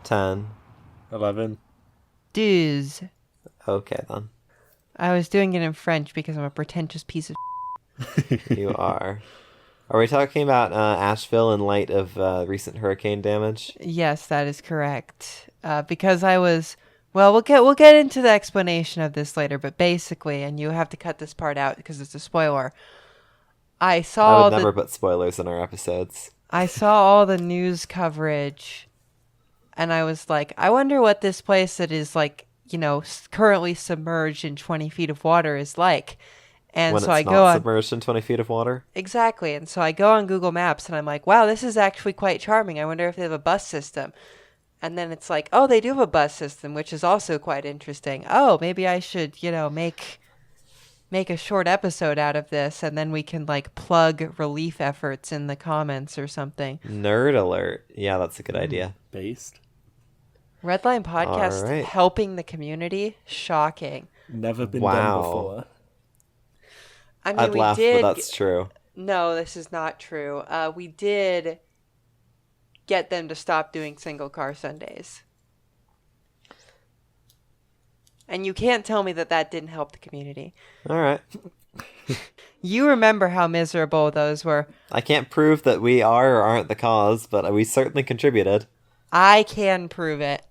10. 11. Douze. Okay, then. I was doing it in French because I'm a pretentious piece of You are. Are we talking about Asheville in light of recent hurricane damage? Yes, that is correct. Because I was... Well, we'll get into the explanation of this later, but basically, and you have to cut this part out because it's a spoiler, I I would never put spoilers in our episodes. I saw all the news coverage, and I was like, I wonder what this place that is like, currently submerged in 20 feet of water is like. And when so it's I not go on submerged in 20 feet of water? Exactly. And so I go on Google Maps and I'm like, wow, this is actually quite charming. I wonder if they have a bus system. And then it's like, oh, they do have a bus system, which is also quite interesting. Oh, maybe I should, make a short episode out of this, and then we can like plug relief efforts in the comments or something. Nerd alert. Yeah, that's a good idea. Based. Redline podcast All right. helping the community. Shocking. Never been done before. I mean, I'd laugh, but that's true. No, this is not true. We did get them to stop doing single car Sundays. And you can't tell me that didn't help the community. All right. You remember how miserable those were. I can't prove that we are or aren't the cause, but we certainly contributed. I can prove it.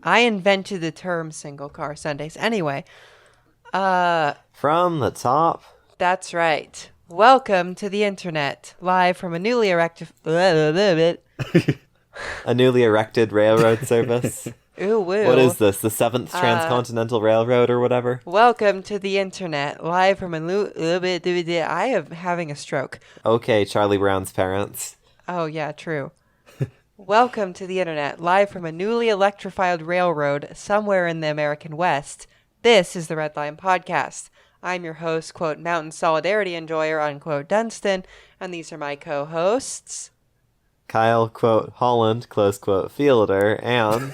I invented the term single car Sundays. Anyway. From the top. That's right. Welcome to the internet, live from a newly erected... A newly erected railroad service. Ooh, woo. What is this? The 7th Transcontinental Railroad or whatever? Welcome to the internet, live from a... I am having a stroke. Okay, Charlie Brown's parents. Oh, yeah, true. Welcome to the internet, live from a newly electrified railroad somewhere in the American West. This is the Redline Podcast. I'm your host, quote, mountain solidarity enjoyer, unquote, Dunstan, and these are my co-hosts. Kyle, quote, Holland, close quote, Fielder, and...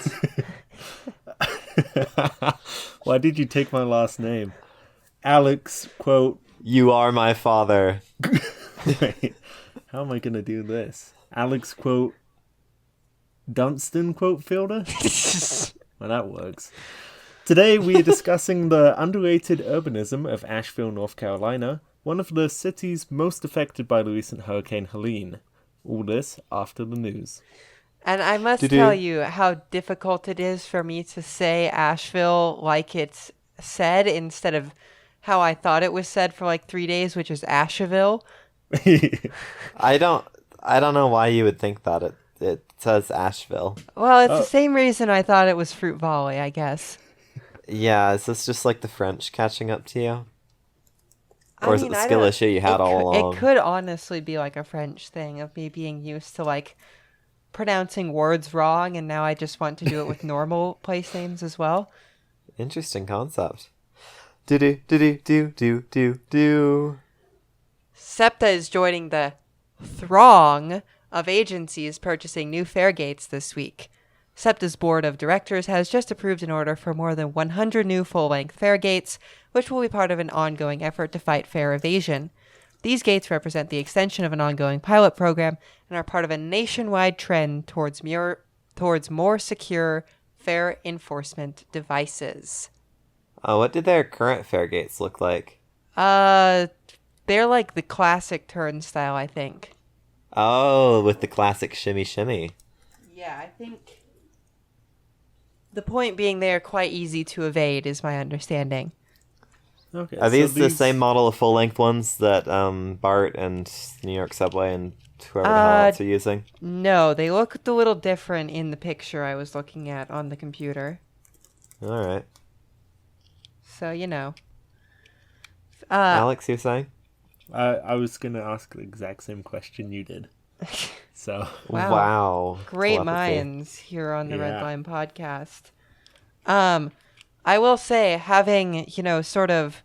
Why did you take my last name? Alex, quote... You are my father. Wait, how am I going to do this? Alex, quote... Dunstan, quote, Fielder? Well, that works. Today we are discussing the underrated urbanism of Asheville, North Carolina, one of the cities most affected by the recent Hurricane Helene. All this after the news. And I must tell you how difficult it is for me to say Asheville like it's said instead of how I thought it was said for like 3 days, which is Asheville. I don't know why you would think that. It says Asheville. Well, it's the same reason I thought it was Fruit Volley, I guess. Yeah, is this just like the French catching up to you? Or is it the skill issue you had all along? It could honestly be like a French thing of me being used to like pronouncing words wrong, and now I just want to do it with normal place names as well. Interesting concept. Do. SEPTA is joining the throng of agencies purchasing new fare gates this week. SEPTA's board of directors has just approved an order for more than 100 new full-length fare gates, which will be part of an ongoing effort to fight fare evasion. These gates represent the extension of an ongoing pilot program and are part of a nationwide trend towards more secure fare enforcement devices. What did their current fare gates look like? They're like the classic turnstile, I think. Oh, with the classic shimmy. Yeah, I think... The point being they are quite easy to evade, is my understanding. Okay, are these the same model of full-length ones that BART and New York Subway and whoever the hell else are using? No, they look a little different in the picture I was looking at on the computer. All right. So, Alex, you're saying? I was going to ask the exact same question you did. So wow. Great Telepathy. minds here on the Redline Podcast. I will say, having, sort of...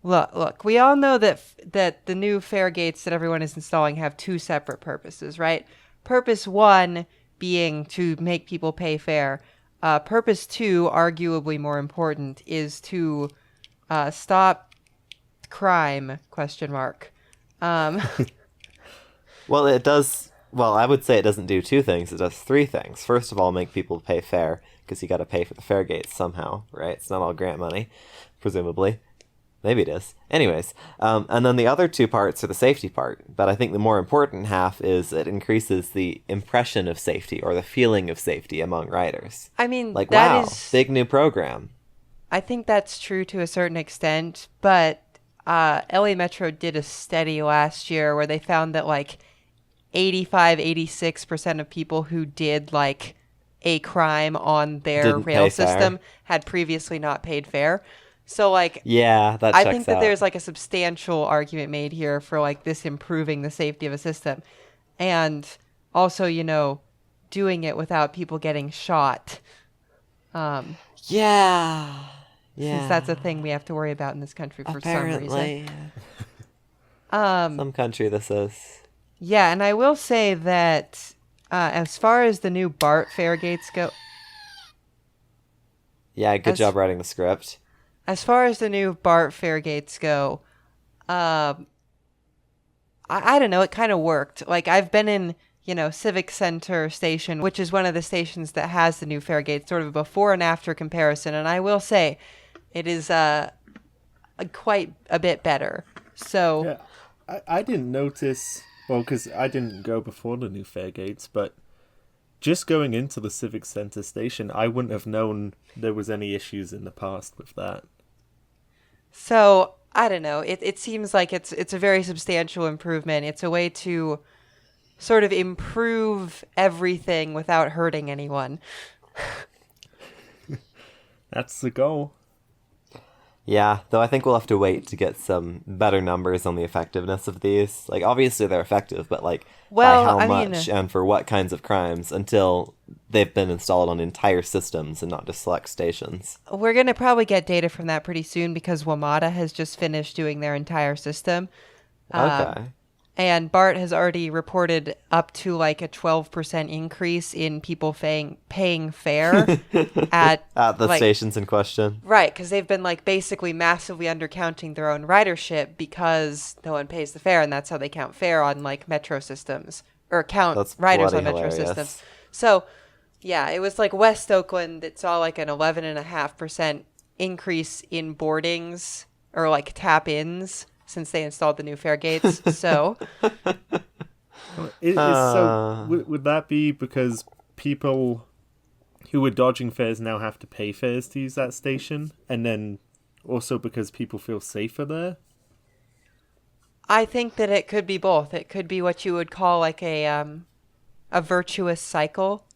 Look, we all know that the new fare gates that everyone is installing have two separate purposes, right? Purpose one being to make people pay fare. Purpose two, arguably more important, is to stop crime, question mark. Well, it does Well, I would say it doesn't do two things. It does three things. First of all, make people pay fare, because you got to pay for the fare gates somehow, right? It's not all grant money, presumably. Maybe it is. Anyways, and then the other two parts are the safety part. But I think the more important half is it increases the impression of safety or the feeling of safety among riders. I mean, Like, that wow, is... big new program. I think that's true to a certain extent, but LA Metro did a study last year where they found that like 86% of people who did like a crime on their Didn't rail pay fare. system had previously not paid fare. So like Yeah, that I checks think that out. there's like a substantial argument made here for like this improving the safety of a system. And also, you know, doing it without people getting shot. Yeah. Since that's a thing we have to worry about in this country for some reason. Apparently. Some country this is. Yeah, and I will say that as far as the new BART fare gates go, Yeah, good As- job writing the script. as far as the new BART fare gates go, I don't know, it kind of worked. Like I've been in, you know, Civic Center Station, which is one of the stations that has the new fare gates, sort of a before and after comparison, and I will say it is quite a bit better. So Yeah, I didn't notice, well, because I didn't go before the new fare gates, but just going into the Civic Center station, I wouldn't have known there was any issues in the past with that. So I don't know. It seems like it's a very substantial improvement. It's a way to sort of improve everything without hurting anyone. That's the goal. Yeah, though I think we'll have to wait to get some better numbers on the effectiveness of these. Like, obviously they're effective, but like, Well, by how I mean- much and for what kinds of crimes until they've been installed on entire systems and not just select stations. We're going to probably get data from that pretty soon because WMATA has just finished doing their entire system. Okay. And BART has already reported up to like a 12% increase in people paying fare at At the like, stations in question. Right, because they've been like basically massively undercounting their own ridership because no one pays the fare, and that's how they count fare on like metro systems or count That's riders bloody on metro hilarious. systems. So, yeah, it was like West Oakland that saw like an 11.5% increase in boardings or like tap-ins since they installed the new fare gates. So, Would that be because people who were dodging fares now have to pay fares to use that station, and then also because people feel safer there? I think that it could be both. It could be what you would call like a virtuous cycle.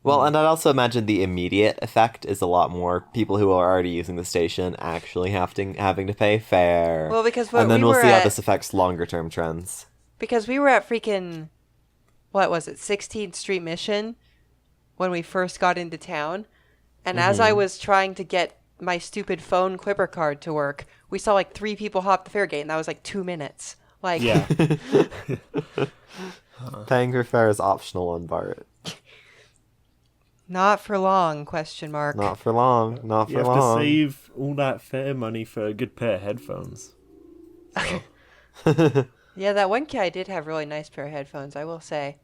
Well, and I'd also imagine the immediate effect is a lot more people who are already using the station actually having to pay fare. Well, because and then we we'll were see how at- this affects longer term trends. Because we were at freaking, what was it, 16th Street Mission when we first got into town. And as I was trying to get my stupid phone Clipper card to work, we saw like 3 people hop the fare gate, and that was like 2 minutes. Like, Yeah. Paying for fare is optional on BART. not for long, question mark. Not for long. Not You for have long. to save all that fare money for a good pair of headphones. Yeah, that one guy did have really nice pair of headphones, I will say.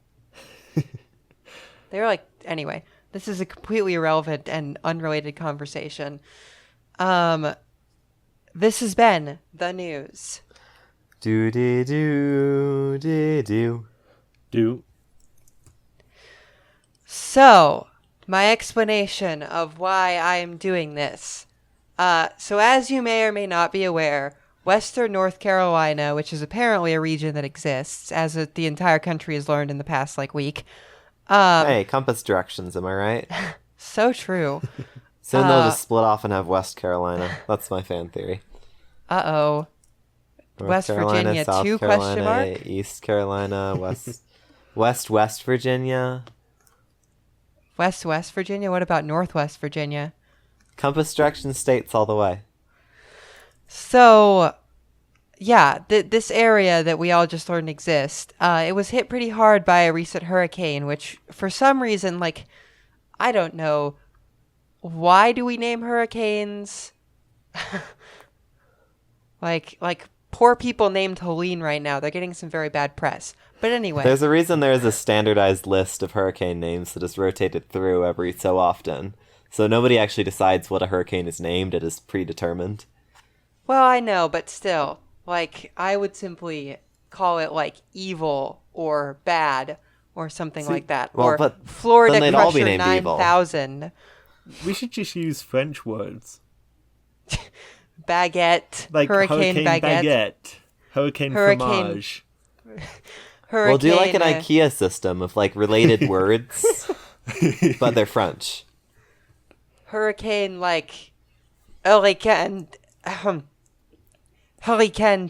They were like, anyway, this is a completely irrelevant and unrelated conversation. This has been the news. Do dee do dee do. Do. So, my explanation of why I am doing this. So as you may or may not be aware, Western North Carolina, which is apparently a region that exists, as the entire country has learned in the past week. Hey, compass directions, am I right? So true. Soon they'll just split off and have West Carolina. That's my fan theory. Uh-oh. North West Carolina, Virginia South too, Carolina, question mark? East Carolina, West Virginia. West Virginia? What about Northwest Virginia? Compass direction states all the way. So, yeah, this area that we all just learned exists, it was hit pretty hard by a recent hurricane, which for some reason, like, I don't know, why do we name hurricanes? like poor people named Helene right now. They're getting some very bad press. But anyway. There's a reason there's a standardized list of hurricane names that is rotated through every so often. So nobody actually decides what a hurricane is named. It is predetermined. Well, I know, but still. Like, I would simply call it, like, evil or bad or something like that. well, or but Florida then they'd all be Crusher named evil. 9000. We should just use French words. Baguette. Like Hurricane Baguette. Hurricane Hurricane- fromage. Hurricane, We'll do like an IKEA system of like related words, but they're French. Hurricane, like, Hurricane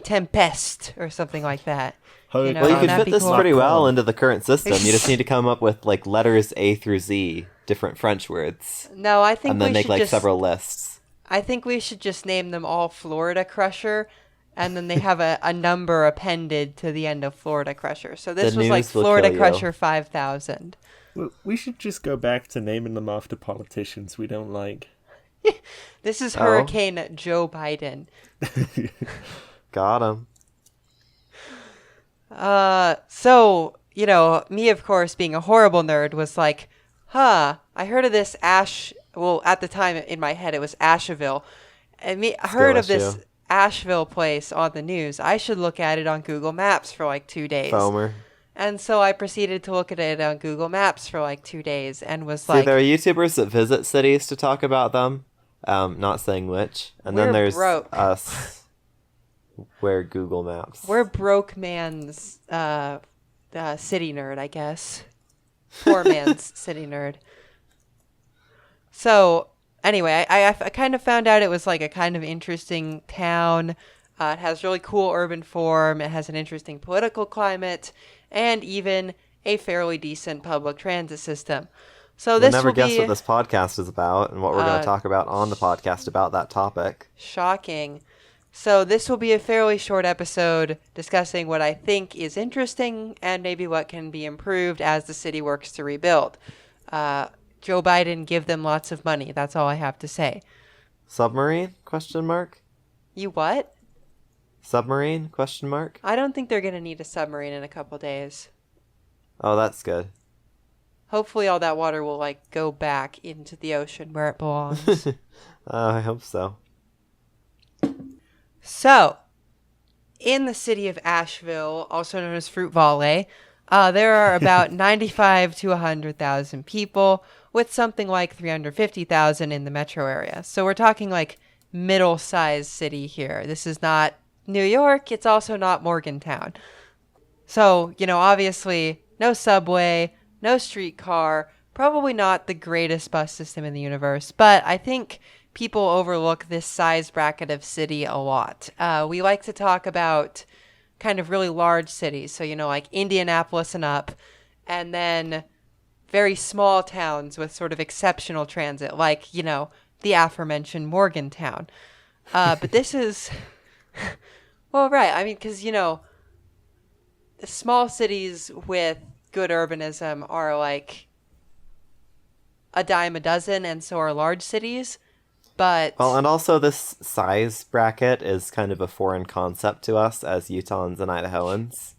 Tempest or something like that. Hurricane- know, Well, you wouldn't could that fit be this cool? pretty well into the current system. You just need to come up with like letters A through Z, different French words, No, I think and then we make should like just, several lists. I think we should just name them all Florida Crusher, and then they have a number appended to the end of Florida Crusher. So this The was like news will Florida kill you. Crusher 5000. We should just go back to naming them after politicians we don't like. This is Oh. Hurricane Joe Biden. Got him. So, you know, me, of course, being a horrible nerd, was like, I heard of this well, at the time in my head, it was Asheville. And I heard of this issue. Asheville place on the news. I should look at it on Google Maps for like 2 days. Foamer. And so I proceeded to look at it on Google Maps for like 2 days and was See, like, there are YouTubers that visit cities to talk about them. Not saying which. And then We're there's broke. us. Where Google Maps. we're broke man's city nerd, I guess. Poor man's city nerd. So, anyway, I kind of found out it was like a kind of interesting town. It has really cool urban form. It has an interesting political climate, and even a fairly decent public transit system. So You'll this never will guess be what this podcast is about and what we're going to talk about on the podcast about that topic. shocking. So this will be a fairly short episode discussing what I think is interesting and maybe what can be improved as the city works to rebuild. Joe Biden, give them lots of money. That's all I have to say. Submarine? Question mark. You what? Submarine? Question mark. I don't think they're going to need a submarine in a couple days. Oh, that's good. Hopefully all that water will like go back into the ocean where it belongs. I hope so. So, in the city of Asheville, also known as Fruit Valley, there are about 95 to 100,000 people, with something like 350,000 in the metro area. So we're talking like middle-sized city here. This is not New York. It's also not Morgantown. So, you know, obviously no subway, no streetcar, probably not the greatest bus system in the universe, but I think people overlook this size bracket of city a lot. We like to talk about kind of really large cities, so, you know, like Indianapolis and up, and then very small towns with sort of exceptional transit, like, you know, the aforementioned Morgantown. But this is, well, right, I mean, because, you know, small cities with good urbanism are like a dime a dozen, and so are large cities. But Well, and also this size bracket is kind of a foreign concept to us as Utahns and Idahoans.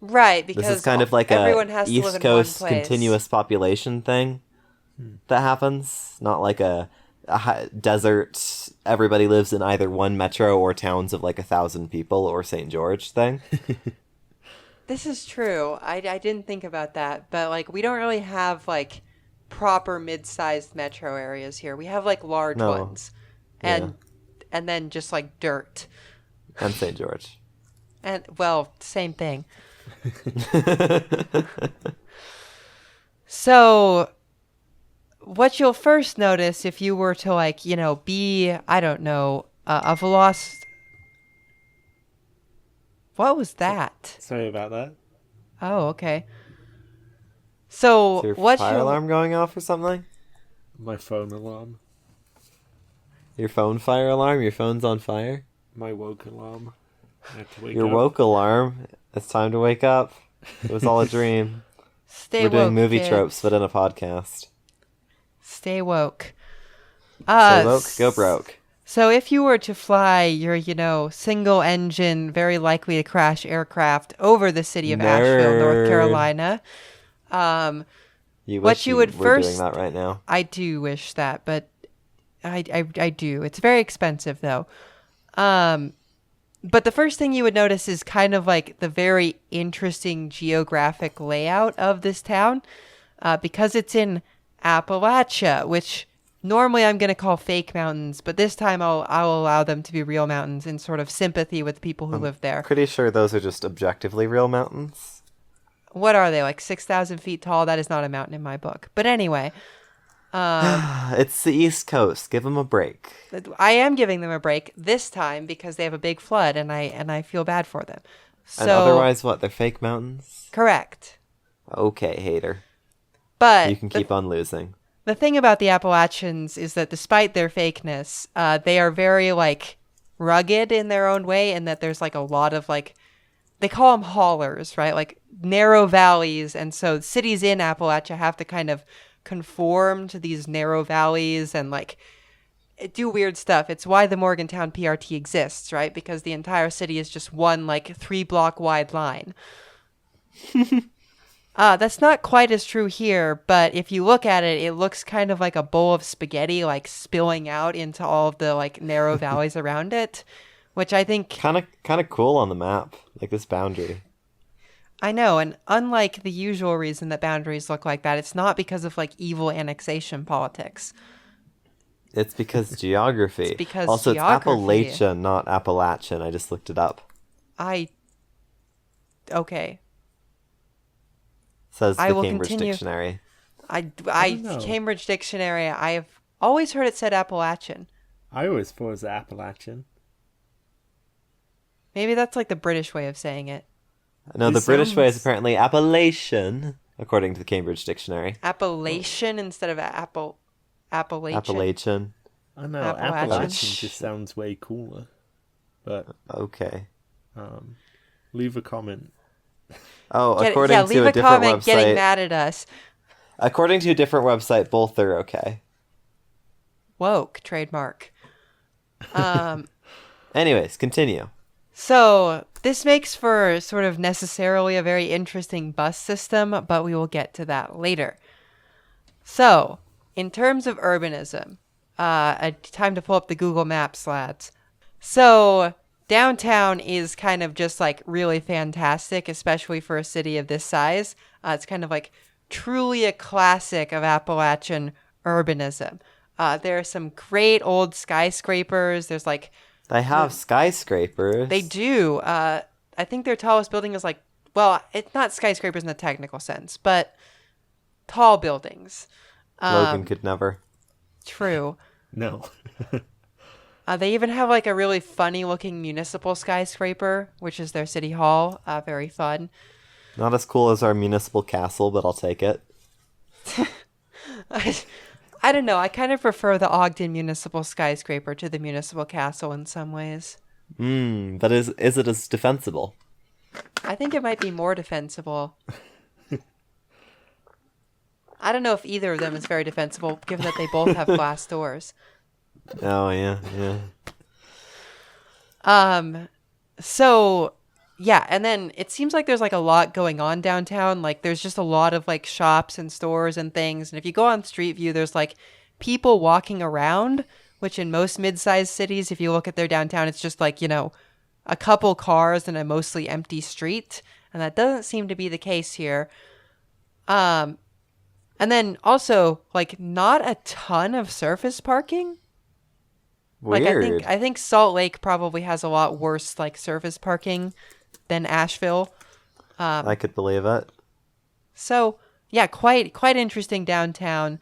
right, because This is kind of like everyone a has to live East in Coast one place. continuous population thing that happens. Not like a desert, everybody lives in either one metro or towns of like 1,000 people or St. George thing. This is true. I didn't think about that, but like we don't really have like proper mid-sized metro areas here. We have like large No. ones, and then just like dirt. And St. George. And well, same thing. So, what you'll first notice if you were to like, you know, be, I don't know, a velocity. What was that? Sorry about that. Oh, okay. So, Is your what fire you'll alarm going off or something? My phone alarm. Your phone fire alarm? Your phone's on fire? My woke alarm. I have to wake Your up. woke alarm? It's time to wake up. It was all a dream. stay We're doing woke, movie kids. tropes, but in a podcast. Stay woke. Stay woke, go broke. So if you were to fly your, single engine, very likely to crash aircraft over the city of Asheville, North Nerd. Carolina, You what wish you you would were doing first, that right now. I do wish that, but I do. It's very expensive though. But the first thing you would notice is kind of like the very interesting geographic layout of this town, because it's in Appalachia, which normally I'm going to call fake mountains, but this time I'll allow them to be real mountains in sort of sympathy with the people who live there. Pretty sure those are just objectively real mountains. What are they, like 6,000 feet tall? That is not a mountain in my book. But anyway, It's the East Coast. Give them a break. I am giving them a break this time because they have a big flood, and I feel bad for them. So, And otherwise, what? They're fake mountains? correct. Okay, hater. But You can keep on losing. the thing about the Appalachians is that despite their fakeness, they are very like rugged in their own way, and that there's like a lot of like, they call them haulers, right? Like narrow valleys. And so cities in Appalachia have to kind of conform to these narrow valleys and like do weird stuff. It's why the Morgantown PRT exists, right? Because the entire city is just one like 3-block wide line. That's not quite as true here, but if you look at it, it looks kind of like a bowl of spaghetti, like spilling out into all of the like narrow valleys around it, which I think Kind of cool on the map, like this boundary. I know. And unlike the usual reason that boundaries look like that, it's not because of like evil annexation politics. It's because geography. It's because also, geography. it's Appalachian, not Appalachian. I just looked it up. Okay. Says I the will Cambridge continue. Dictionary. I don't know. Cambridge Dictionary, I've always heard it said Appalachian. I always thought it was Appalachian. Maybe that's like the British way of saying it. No, This the British way is sounds- apparently Appalachian, according to the Cambridge Dictionary. Appalachian instead of Appalachian. Appalachian. I know, Appalachian. Appalachian just sounds way cooler. But Okay. leave a comment. Oh, Leave according to a a different comment getting website. mad at us. According to a different website, both are okay. Woke, trademark. Anyways, continue. So this makes for sort of necessarily a very interesting bus system, but we will get to that later. So, in terms of urbanism, time to pull up the Google Maps, lads. So, downtown is kind of just like really fantastic, especially for a city of this size. It's kind of like truly a classic of Appalachian urbanism. There are some great old skyscrapers. There's like They have skyscrapers. they do. I think their tallest building is like, well, it's not skyscrapers in the technical sense, but tall buildings. Logan could never. True. No. They even have like a really funny looking municipal skyscraper, which is their city hall. Very fun. Not as cool as our municipal castle, but I'll take it. I don't know. I kind of prefer the Ogden Municipal Skyscraper to the Municipal Castle in some ways. But is it as defensible? I think it might be more defensible. I don't know if either of them is very defensible, given that they both have glass doors. Oh, yeah. So, yeah, and then it seems like there's like a lot going on downtown. Like there's just a lot of like shops and stores and things. And if you go on Street View, there's like people walking around, which in most mid-sized cities, if you look at their downtown, it's just like, a couple cars and a mostly empty street. And that doesn't seem to be the case here. And then also like not a ton of surface parking. Weird. Like I think Salt Lake probably has a lot worse like surface parking than Asheville. I could believe it. So yeah, quite interesting downtown.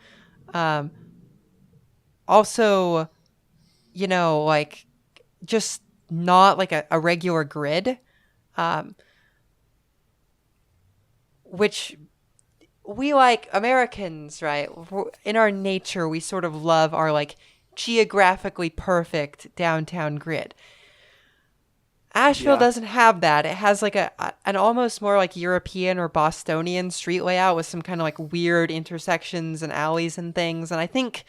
Also, like just not like a regular grid, which we like Americans, right? In our nature, we sort of love our like geographically perfect downtown grid. Asheville doesn't have that. It has like an almost more like European or Bostonian street layout with some kind of like weird intersections and alleys and things. And I think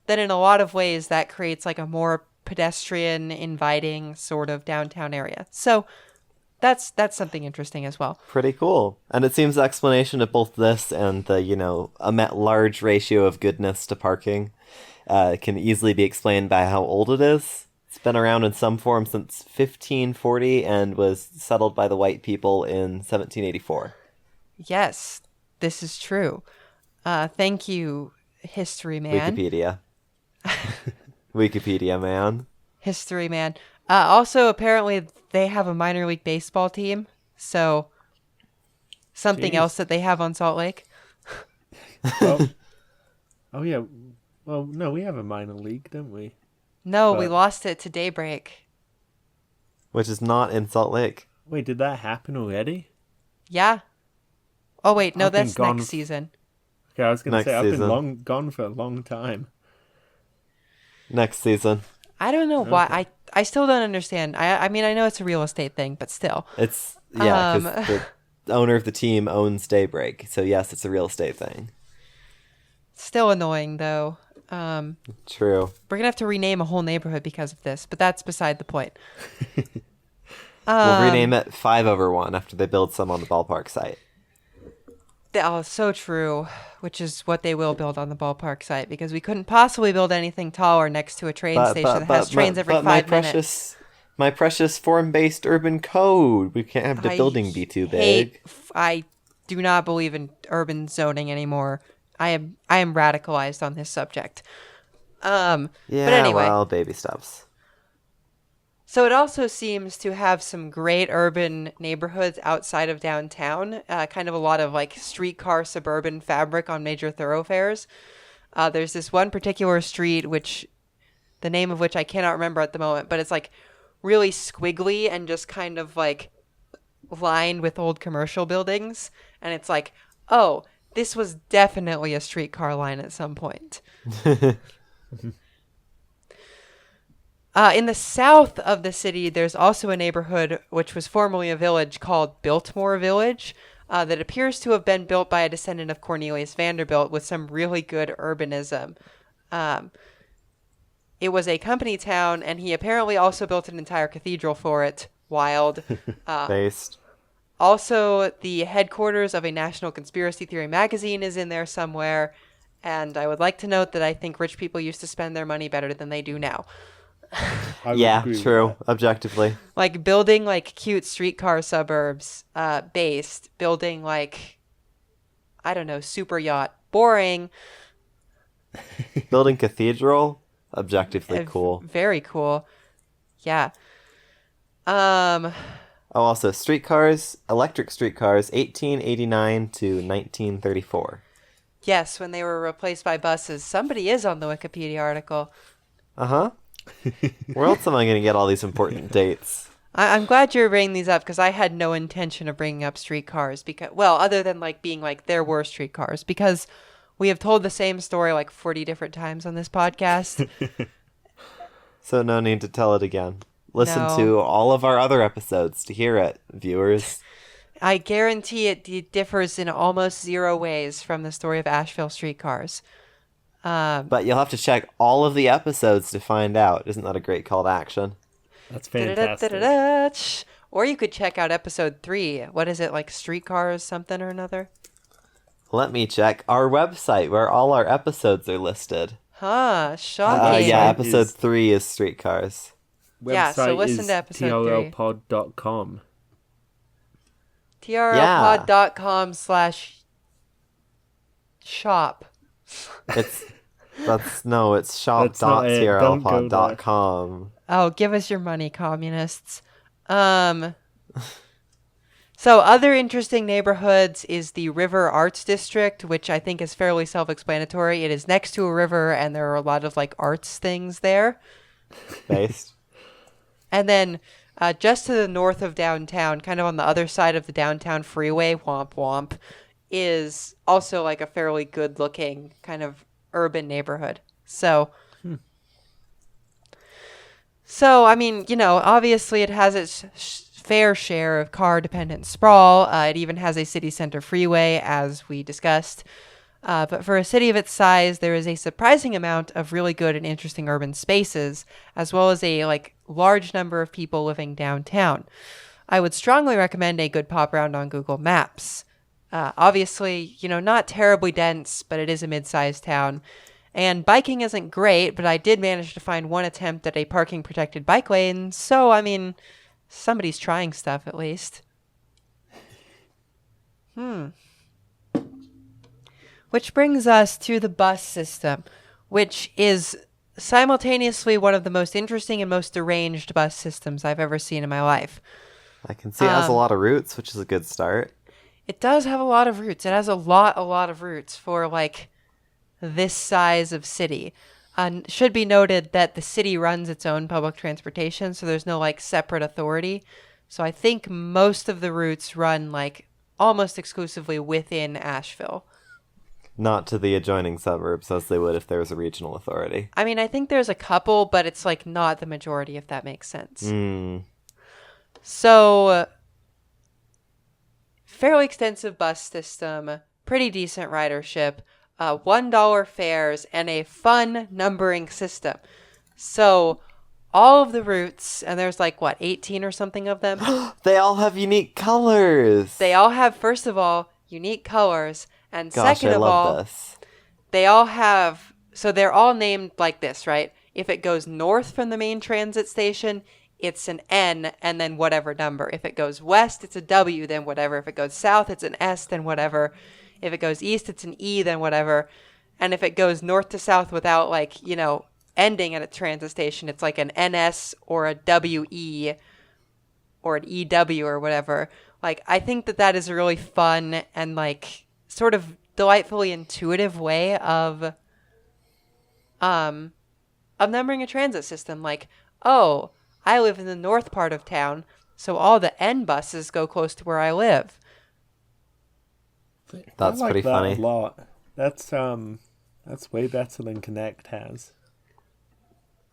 that in a lot of ways that creates like a more pedestrian, inviting sort of downtown area. So that's something interesting as well. Pretty cool. And it seems the explanation of both this and the, a large ratio of goodness to parking can easily be explained by how old it is. It's been around in some form since 1540 and was settled by the white people in 1784. Yes, this is true. Thank you, history man. Wikipedia. Wikipedia man. History man. Also, apparently, they have a minor league baseball team. So, something Jeez. else that they have on Salt Lake. Oh, yeah. Well, no, we have a minor league, don't we? No, we lost it to Daybreak. Which is not in Salt Lake. Wait, did that happen already? Yeah. Oh, wait, no, I've been that's gone next season. Okay, I was going to Next say, I've season. been gone for a long time. Next season. I don't know why. I still don't understand. I mean, I know it's a real estate thing, but still. It's, because the owner of the team owns Daybreak. So, yes, it's a real estate thing. Still annoying, though. True. We're going to have to rename a whole neighborhood because of this, but that's beside the point. We'll rename it 5/1 after they build some on the ballpark site. Oh, so true, which is what they will build on the ballpark site, because we couldn't possibly build anything taller next to a train station that has trains every 5 minutes. My precious form-based urban code. We can't have the building be too big. I do not believe in urban zoning anymore. I am radicalized on this subject. Yeah, but anyway. well, baby steps. So it also seems to have some great urban neighborhoods outside of downtown, kind of a lot of like streetcar suburban fabric on major thoroughfares. There's this one particular street, the name of which I cannot remember at the moment, but it's like really squiggly and just kind of like lined with old commercial buildings. And it's like, oh, this was definitely a streetcar line at some point. In the south of the city, there's also a neighborhood which was formerly a village called Biltmore Village that appears to have been built by a descendant of Cornelius Vanderbilt with some really good urbanism. It was a company town, and he apparently also built an entire cathedral for it. Wild. Based. Also, the headquarters of a National Conspiracy Theory magazine is in there somewhere. And I would like to note that I think rich people used to spend their money better than they do now. Yeah, true. Objectively. Like building like cute streetcar suburbs based, building like, I don't know, super yacht. Boring. Building cathedral. Objectively cool. Very cool. Yeah. Oh, also streetcars, electric streetcars, 1889 to 1934. Yes, when they were replaced by buses. Somebody is on the Wikipedia article. Uh-huh. Where else am I going to get all these important dates? I'm glad you're bringing these up because I had no intention of bringing up streetcars because, well, other than like being like there were streetcars, because we have told the same story like 40 different times on this podcast. So no need to tell it again. Listen No. to all of our other episodes to hear it, viewers. I guarantee it differs in almost zero ways from the story of Asheville streetcars. But you'll have to check all of the episodes to find out. Isn't that a great call to action? That's fantastic. Da-da-da-da-da. Or you could check out episode 3. What is it, like streetcars something or another? Let me check our website where all our episodes are listed. Huh, shocking. Yeah, Website episode is- 3 is streetcars. Yeah, so Website listen is to episode 3. trlpod.com. trlpod.com/shop. It's it's That's not it. Don't go there. shop.trlpod.com. Oh, give us your money, communists. So other interesting neighborhoods is the River Arts District, which I think is fairly self-explanatory. It is next to a river, and there are a lot of like arts things there. Based. And then just to the north of downtown, kind of on the other side of the downtown freeway, womp womp, is also like a fairly good-looking kind of urban neighborhood. So, I mean, you know, obviously it has its fair share of car-dependent sprawl. It even has a city center freeway, as we discussed. But for a city of its size, there is a surprising amount of really good and interesting urban spaces, as well as a large number of people living downtown. I would strongly recommend a good pop around on Google Maps. Obviously, not terribly dense, but it is a mid-sized town. And biking isn't great, but I did manage to find one attempt at a parking protected bike lane. So, somebody's trying stuff at least. Which brings us to the bus system, which is simultaneously one of the most interesting and most deranged bus systems I've ever seen in my life. I can see it has a lot of routes, which is a good start. It does have a lot of routes. It has a lot of routes for this size of city. Should be noted that the city runs its own public transportation, so there's no separate authority. So I think most of the routes run almost exclusively within Asheville. Not to the adjoining suburbs, as they would if there was a regional authority. I think there's a couple, but it's not the majority, if that makes sense. So, fairly extensive bus system, pretty decent ridership, $1 fares, and a fun numbering system. So, all of the routes, and there's 18 or something of them. They all have unique colors. They all have, first of all, unique colors. And Gosh, second I of love all, this. they all have, so they're all named like this, right? If it goes north from the main transit station, it's an N and then whatever number. If it goes west, it's a W, then whatever. If it goes south, it's an S, then whatever. If it goes east, it's an E, then whatever. And if it goes north to south without ending at a transit station, it's an NS or a WE or an EW or whatever. I think that is a really fun and sort of delightfully intuitive way of numbering a transit system. Oh, I live in the north part of town, so all the N buses go close to where I live. That's I like pretty that funny. A lot. That's way better than Connect has.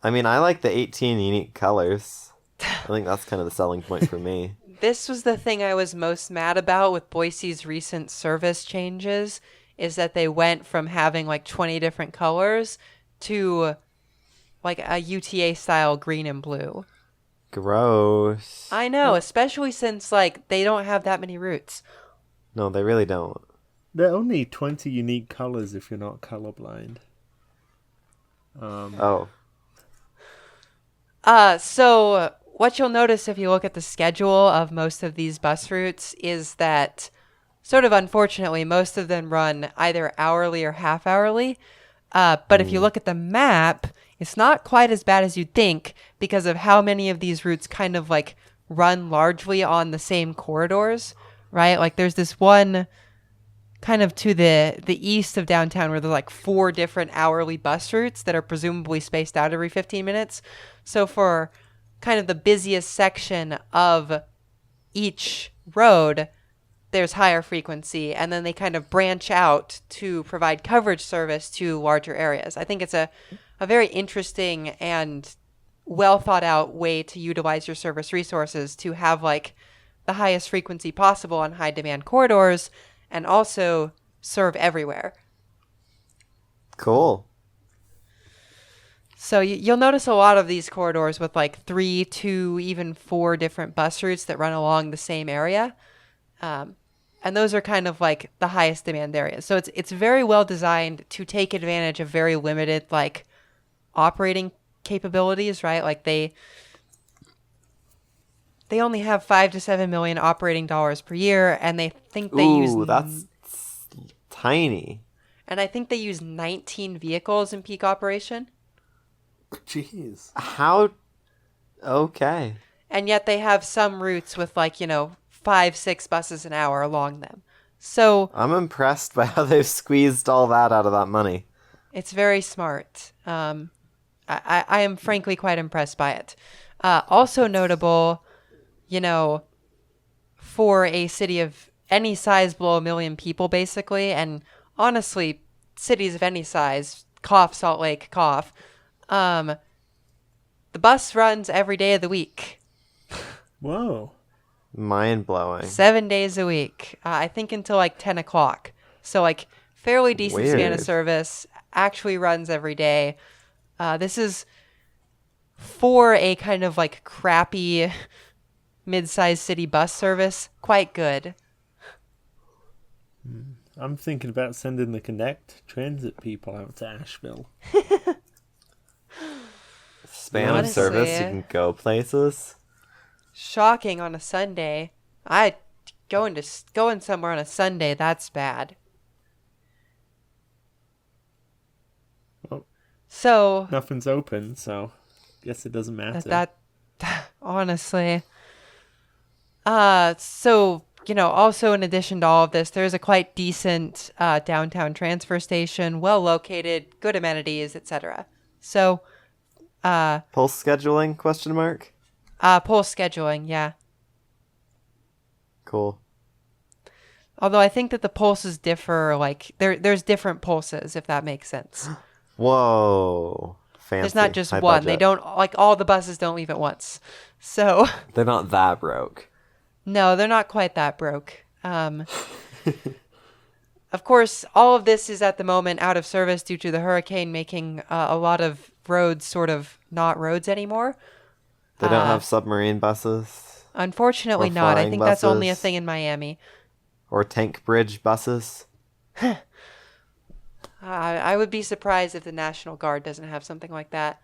I like the 18 unique colors. I think that's kind of the selling point for me. This was the thing I was most mad about with Boise's recent service changes, is that they went from having 20 different colors to a UTA style green and blue. Gross. I know, especially since they don't have that many routes. No, they really don't. There are only 20 unique colors if you're not colorblind. So what you'll notice if you look at the schedule of most of these bus routes is that, sort of unfortunately, most of them run either hourly or half hourly. But if you look at the map, it's not quite as bad as you'd think because of how many of these routes kind of run largely on the same corridors, right? There's this one kind of to the east of downtown where there's 4 different hourly bus routes that are presumably spaced out every 15 minutes. So for kind of the busiest section of each road, there's higher frequency, and then they kind of branch out to provide coverage service to larger areas. I think it's a very interesting and well thought out way to utilize your service resources to have the highest frequency possible on high demand corridors and also serve everywhere. Cool. So you'll notice a lot of these corridors with 3 to even 4 different bus routes that run along the same area. And those are kind of the highest demand areas. So it's very well designed to take advantage of very limited operating capabilities, right? They only have 5 to 7 million operating dollars per year, and they think they use... Ooh, that's tiny. And I think they use 19 vehicles in peak operation. Jeez. How? Okay. And yet they have some routes with 5, 6 buses an hour along them. So I'm impressed by how they've squeezed all that out of that money. it's very smart. I am frankly quite impressed by it. Also notable, for a city of any size below 1 million people, basically, and honestly, cities of any size, cough, Salt Lake, cough, the bus runs every day of the week. Whoa. Mind blowing. 7 days a week. I think until 10 o'clock. So fairly decent span of Weird. service, actually runs every day. This is for a kind of like crappy mid-sized city bus service, quite good. I'm thinking about sending the Connect transit people out to Asheville. Span of Honestly, service, you can go places. shocking on a Sunday. Going somewhere on a Sunday, that's bad. Well, So nothing's open, so guess it doesn't matter. that honestly. So, also in addition to all of this, there's a quite decent downtown transfer station, well located, good amenities, etc. So, Pulse scheduling, question mark? pulse scheduling, yeah. Cool. Although I think that the pulses differ, like, there's different pulses, if that makes sense. Whoa. Fancy. There's not just High one. They budget. don't, like, all the buses don't leave at once. So, They're not that broke. no, they're not quite that broke. Of course, all of this is at the moment out of service due to the hurricane making a lot of roads sort of not roads anymore. They don't have submarine buses Unfortunately Or not. I flying think that's only a buses. thing in Miami. or tank bridge buses. I would be surprised if the National Guard doesn't have something like that.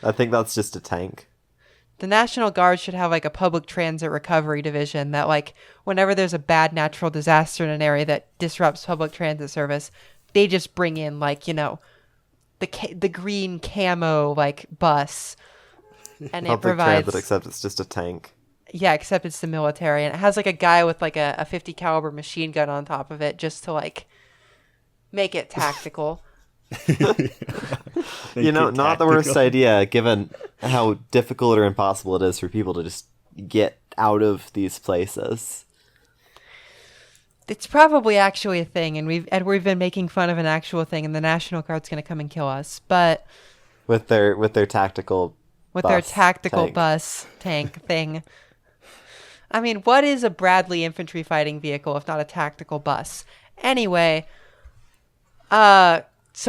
I think that's just a tank. The National Guard should have like a public transit recovery division that like whenever there's a bad natural disaster in an area that disrupts public transit service, they just bring in like, the green camo like bus and it Public provides transit, except it's just a tank. yeah, except it's the military and it has like a guy with like a 50 caliber machine gun on top of it just to like make it tactical. Not the worst idea, given how difficult or impossible it is for people to just get out of these places. It's probably actually a thing, and we've been making fun of an actual thing, and the National Guard's going to come and kill us. But With their tactical their bus tactical tank. bus tank thing, I mean, what is a Bradley infantry fighting vehicle if not a tactical bus? Anyway, so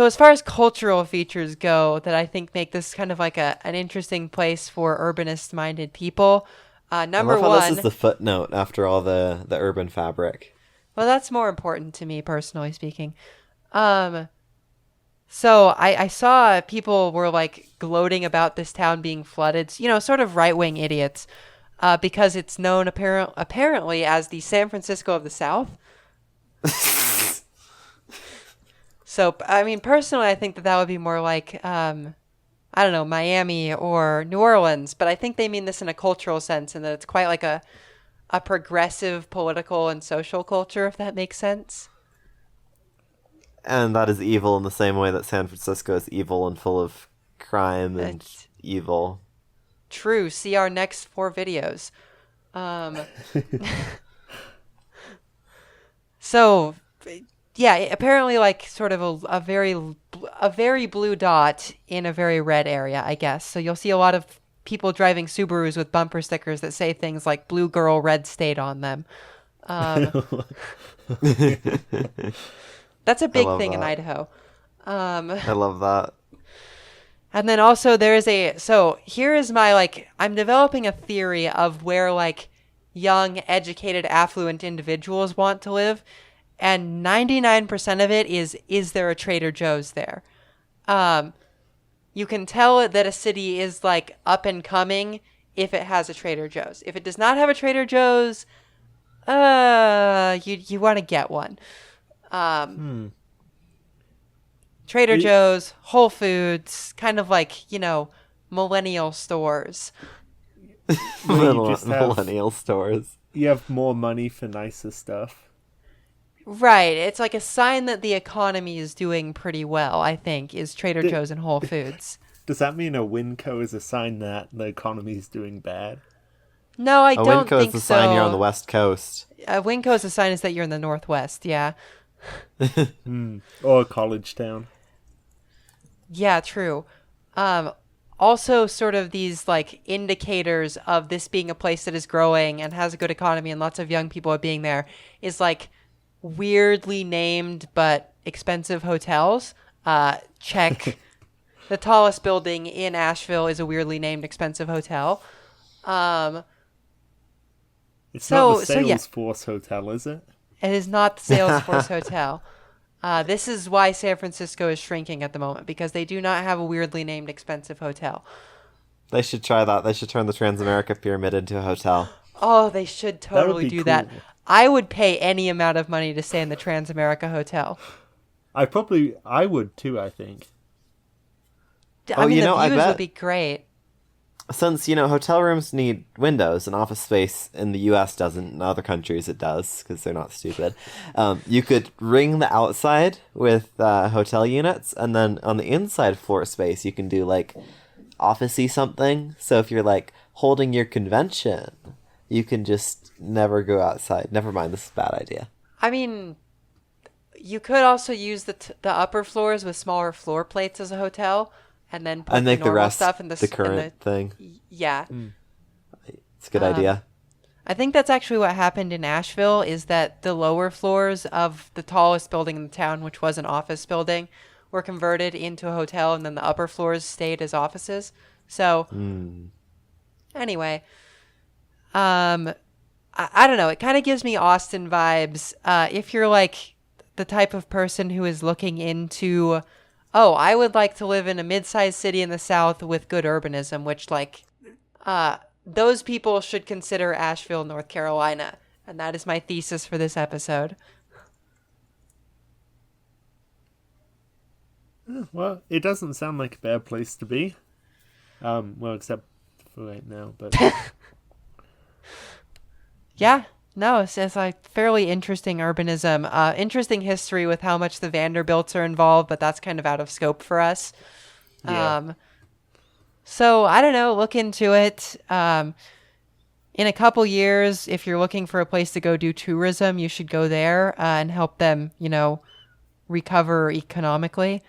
as far as cultural features go, that I think make this kind of like an interesting place for urbanist-minded people. Number I love how one, this is the footnote after all the urban fabric. well, that's more important to me, personally speaking. So I saw people were like gloating about this town being flooded, sort of right-wing idiots, because it's known apparently as the San Francisco of the South. So, I mean, personally, I think that would be more like, I don't know, Miami or New Orleans, but I think they mean this in a cultural sense and that it's quite like a progressive political and social culture, if that makes sense. And that is evil in the same way that San Francisco is evil and full of crime and It's evil. true. See our next 4 videos. So, yeah, apparently like sort of a very blue dot in a very red area, I guess. So you'll see a lot of people driving Subarus with bumper stickers that say things like "Blue Girl, Red State" on them. That's a big love thing in that. Idaho. I love that. And then also so here is my I'm developing a theory of where young, educated, affluent individuals want to live. And 99% of it is there a Trader Joe's there? You can tell that a city is up and coming if it has a Trader Joe's. If it does not have a Trader Joe's, you want to get one. Trader Joe's, Whole Foods, kind of millennial stores. Where you just have- Millennial stores. You have more money for nicer stuff. Right. It's like a sign that the economy is doing pretty well, I think, is Trader Joe's and Whole Foods. Does that mean a Winco is a sign that the economy is doing bad? No, I A don't Winco think is the so. sign you're on the West Coast. A Winco's a sign is that you're in the Northwest, yeah. Or a college town? Yeah, true. Also sort of these indicators of this being a place that is growing and has a good economy and lots of young people are being there is weirdly named but expensive hotels, check. The tallest building in Asheville is a weirdly named expensive hotel. It's not the yeah. Salesforce Hotel, is it? It is not the Salesforce Hotel. This is why San Francisco is shrinking at the moment, because they do not have a weirdly named expensive hotel. They should try that. They should turn the Transamerica Pyramid into a hotel. Oh, they should totally do that. Cool. I would pay any amount of money to stay in the Transamerica Hotel. I would too, I think. I mean, the I views bet would be great. since, hotel rooms need windows and office space in the U.S. doesn't, in other countries it does, because they're not stupid, you could ring the outside with hotel units, and then on the inside floor space you can do, like, office-y something. So if you're, like, holding your convention, you can just never go outside. Never mind, this is a bad idea. I mean, you could also use the upper floors with smaller floor plates as a hotel, and then put the normal stuff in the current thing. Yeah. It's a good idea. I think that's actually what happened in Asheville, is that the lower floors of the tallest building in the town, which was an office building, were converted into a hotel, and then the upper floors stayed as offices. So, anyway, I don't know. It kind of gives me Austin vibes. If you're like the type of person who is looking into, I would like to live in a mid-sized city in the South with good urbanism, which, like, those people should consider Asheville, North Carolina. And that is my thesis for this episode. Well, it doesn't sound like a bad place to be. Well, except for right now, but... Yeah, no, it's like fairly interesting urbanism. Interesting history with how much the Vanderbilts are involved, but that's kind of out of scope for us. Yeah. So, I don't know, look into it. In a couple years, if you're looking for a place to go do tourism, you should go there and help them, recover economically.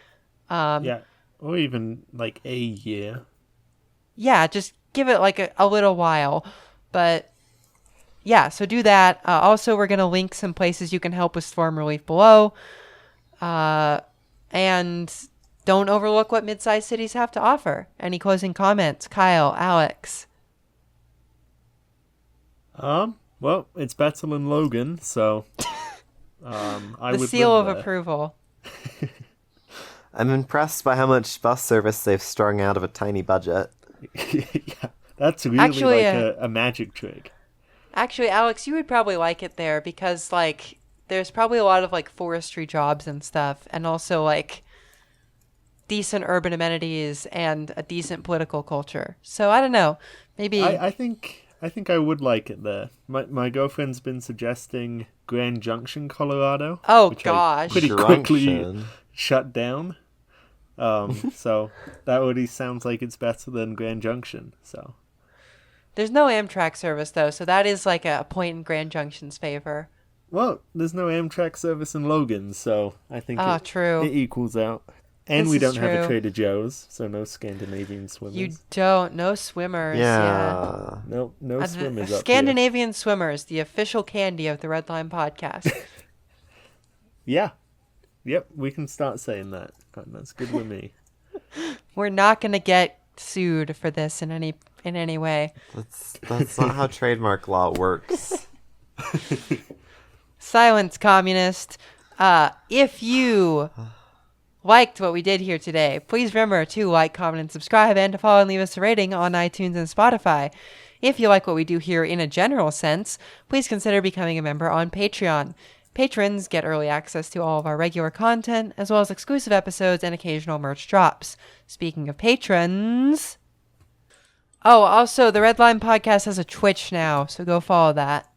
Yeah, or even like a year. Yeah, just give it like a little while. But yeah, so do that. Also, we're going to link some places you can help with storm relief below. And don't overlook what mid-sized cities have to offer. Any closing comments? Kyle, Alex? Well, it's better than Logan, so I would The seal live of there. approval. I'm impressed by how much bus service they've strung out of a tiny budget. Yeah, that's really Actually, like a magic trick. Actually, Alex, you would probably like it there because, like, there's probably a lot of, like, forestry jobs and stuff, and also, like, decent urban amenities and a decent political culture. So, I don't know. Maybe... I think I would like it there. My girlfriend's been suggesting Grand Junction, Colorado. Oh, which gosh. I pretty quickly Junction. shut down. So that already sounds like it's better than Grand Junction. So There's no Amtrak service, though, so that is, like, a point in Grand Junction's favor. well, there's no Amtrak service in Logan, so I think true. it equals out. And This we is don't have true. a Trader Joe's, so no Scandinavian swimmers. You don't. No swimmers. Yeah. No swimmers up Scandinavian swimmers, the official candy of the Red Line podcast. here. Yeah. Yep, we can start saying that. That's good with me. We're not going to get sued for this in any way. That's not how trademark law works. Silence, communist. If you liked what we did here today, please remember to like, comment, and subscribe, and to follow and leave us a rating on iTunes and Spotify. If you like what we do here in a general sense, please consider becoming a member on Patreon. Patrons get early access to all of our regular content, as well as exclusive episodes and occasional merch drops. Speaking of patrons... Oh, also, the Red Line podcast has a Twitch now, so go follow that.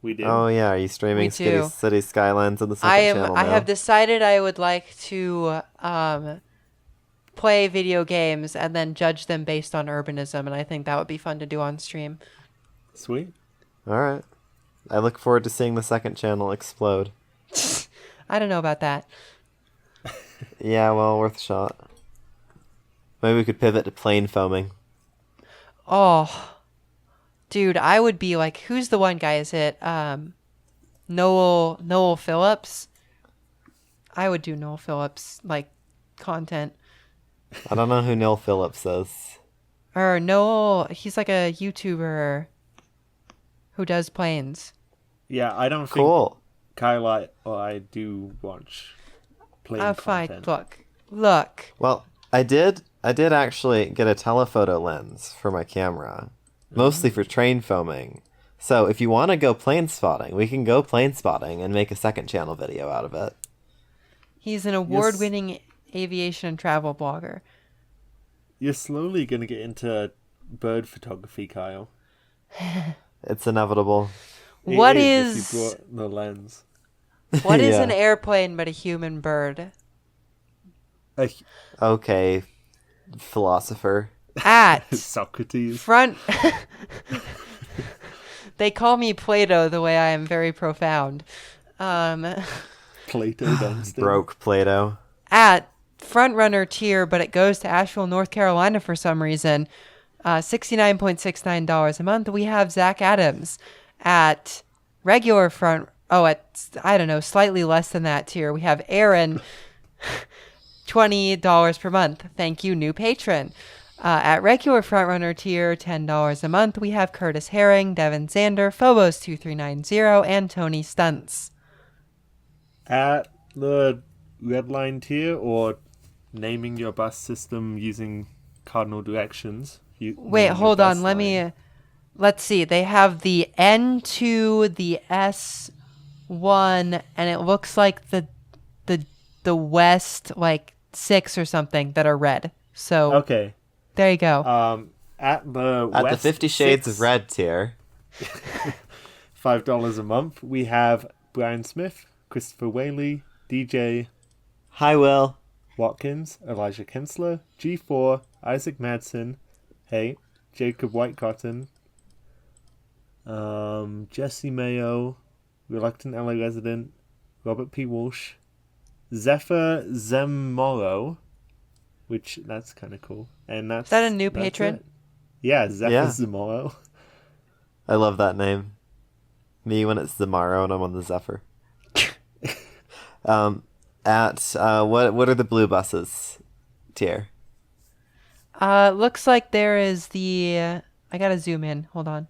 We do. Oh yeah, are you streaming We do. City Skylines on the second channel I now? have decided I would like to play video games and then judge them based on urbanism, and I think that would be fun to do on stream. Sweet. All right. I look forward to seeing the second channel explode. I don't know about that. Yeah, well, worth a shot. Maybe we could pivot to plane foaming. Oh, dude, I would be like, who's the one guy? Is it Noel Phillips. I would do Noel Phillips like content. I don't know who Neil Phillips is. Or Noel, he's like a YouTuber who does planes. Yeah, I don't think Cool. Kyle or I do watch plane Fine, content. look. Well, I did actually get a telephoto lens for my camera, mostly for train filming. So if you want to go plane spotting, we can go plane spotting and make a second channel video out of it. He's an award-winning aviation and travel blogger. You're slowly going to get into bird photography, Kyle. It's inevitable. What If is you brought the lens? what is Yeah. an airplane but a human bird? Okay, philosopher. At Socrates. front They call me Plato the way I am very profound. Plato Dunstan. Broke Plato. At front runner tier, but it goes to Asheville, North Carolina for some reason. $69.69 a month. We have Zach Adams at regular front. Oh, at I don't know, slightly less than that tier. We have Aaron, $20 per month. Thank you, new patron. At regular frontrunner tier, $10 a month, we have Curtis Herring, Devin Zander, Phobos2390, and Tony Stunts. At the red line tier, or naming your bus system using cardinal directions. Wait, hold on. Let's see. They have the N2, the S1, and it looks like the West, like 6 or something that are red. So Okay. there you go. At the At West the 50 Shades 6, of Red tier. $5 a month, we have Brian Smith, Christopher Whaley, DJ Hi, Will. Watkins, Elijah Kensler, G4, Isaac Madsen, hey, Jacob Whitecotton, Jesse Mayo, Reluctant LA Resident, Robert P. Walsh, Zephyr Zemoro, which that's kind of cool. And that's Is that a new that's patron? it. Yeah, Zephyr Yeah. Zemoro. I love that name. Me when it's Zamaro and I'm on the Zephyr. What are the blue buses tier? Looks like there is the. I gotta zoom in. Hold on.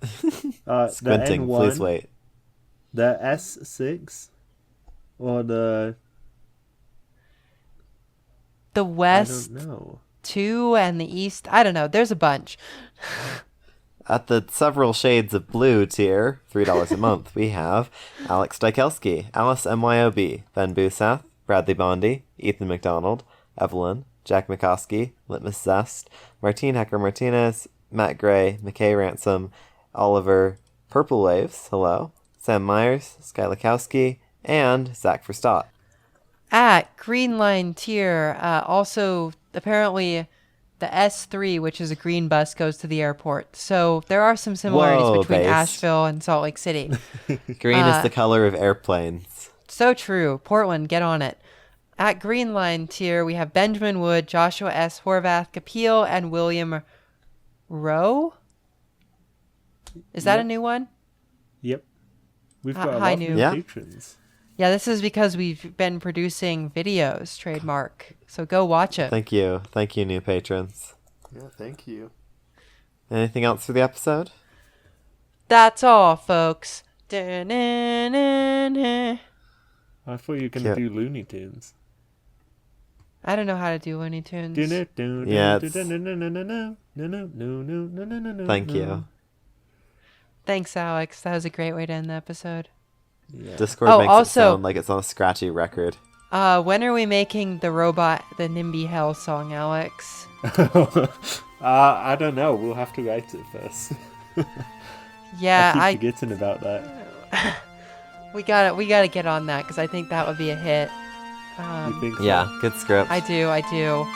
Squinting, the N1, please wait. the S6, or the I West don't know. 2 and the East. I don't know. There's a bunch. At the several shades of blue tier, $3 a month, we have Alex Dykelski, Alice MYOB, Ben Busath, Bradley Bondi, Ethan McDonald, Evelyn, Jack McCoskey, Litmus Zest, Martine Hecker Martinez, Matt Gray, McKay Ransom, Oliver, Purple Waves, hello, Sam Myers, Sky Lakowski, and Zach Verstott. At Green Line tier, also apparently the S3, which is a green bus, goes to the airport. So there are some similarities Whoa, between Base. Asheville and Salt Lake City. Green is the color of airplanes. So true. Portland, get on it. At Green Line tier, we have Benjamin Wood, Joshua S. Horvath, Kapil, and William Rowe. Is that a Yep. new one? Yep. We've got a hi, lot of new. new Yeah. patrons. Yeah, this is because we've been producing videos, trademark. So go watch it. Thank you, new patrons. Yeah, thank you. Anything else for the episode? That's all, folks. Da-na-na-na. I thought you were going Cute. to do Looney Tunes. I don't know how to do Looney Tunes. Yeah, Thank you. Thanks, Alex. That was a great way to end the episode. Yeah. Discord Oh, makes also- it sound like it's on a scratchy record. When are we making the NIMBY Hell song, Alex? I don't know. We'll have to write it first. Yeah, I keep forgetting about that. we gotta get on that because I think that would be a hit. You think so? Yeah, good script. I do.